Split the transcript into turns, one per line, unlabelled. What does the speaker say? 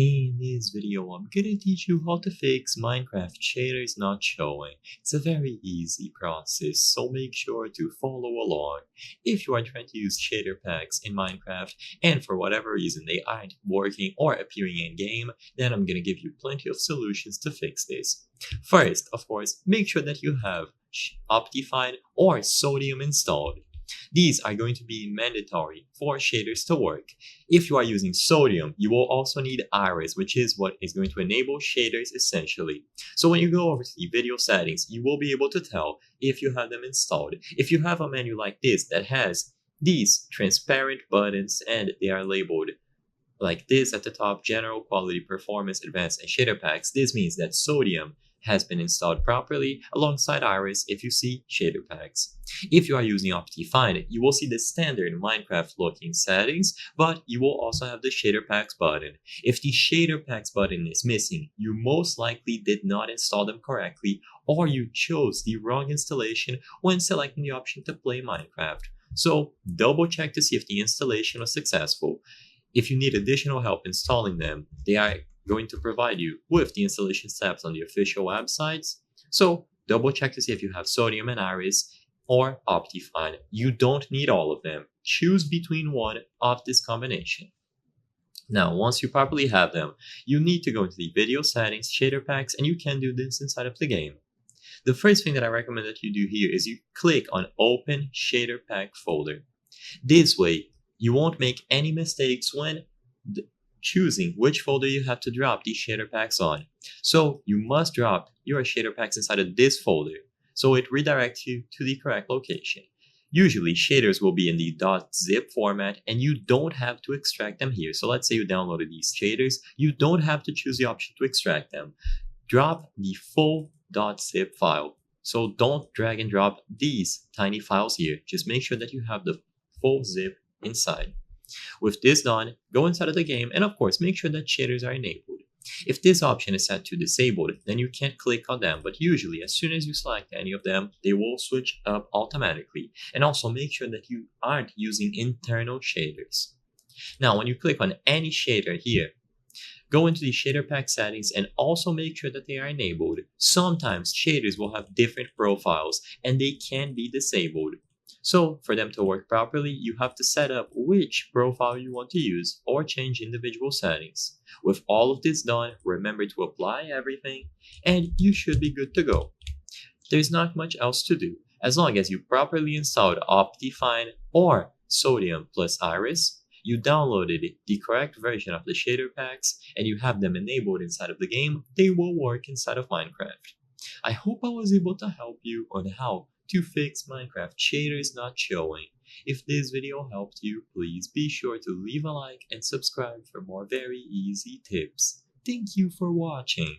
In this video, I'm gonna teach you how to fix Minecraft shaders not showing. It's a very easy process, so make sure to follow along. If you are trying to use shader packs in Minecraft, and for whatever reason they aren't working or appearing in game, then I'm gonna give you plenty of solutions to fix this. First, of course, make sure that you have Optifine or Sodium installed. These are going to be mandatory for shaders to work. If you are using Sodium, you will also need Iris, which is what is going to enable shaders essentially. So when you go over to the video settings, you will be able to tell if you have them installed. If you have a menu like this that has these transparent buttons and they are labeled like this at the top: General, Quality, Performance, Advanced, and Shader Packs, this means that Sodium has been installed properly alongside Iris if you see shader packs. If you are using Optifine, you will see the standard Minecraft looking settings, but you will also have the shader packs button. If the shader packs button is missing, you most likely did not install them correctly, or you chose the wrong installation when selecting the option to play Minecraft. So double check to see if the installation was successful. If you need additional help installing them, they are going to provide you with the installation steps on the official websites. So double check to see if you have Sodium and Iris or Optifine. You don't need all of them. Choose between one of this combination. Now, once you properly have them, you need to go into the video settings, shader packs, and you can do this inside of the game. The first thing that I recommend that you do here is you click on Open Shader Pack Folder. This way, you won't make any mistakes when choosing which folder you have to drop these shader packs on. So you must drop your shader packs inside of this folder so it redirects you to the correct location. Usually shaders will be in the .zip format and you don't have to extract them here. So let's say you downloaded these shaders, you don't have to choose the option to extract them. Drop the full .zip file. So don't drag and drop these tiny files here. Just make sure that you have the full zip inside. With this done, go inside of the game and of course make sure that shaders are enabled. If this option is set to disabled, then you can't click on them, but usually as soon as you select any of them, they will switch up automatically. And also make sure that you aren't using internal shaders. Now when you click on any shader here, go into the shader pack settings and also make sure that they are enabled. Sometimes shaders will have different profiles and they can be disabled. So for them to work properly, you have to set up which profile you want to use or change individual settings. With all of this done, remember to apply everything and you should be good to go. There's not much else to do. As long as you properly installed Optifine or Sodium plus Iris, you downloaded the correct version of the shader packs, and you have them enabled inside of the game, they will work inside of Minecraft. I hope I was able to help you on how to fix Minecraft shaders not showing. If this video helped you, please be sure to leave a like and subscribe for more very easy tips. Thank you for watching.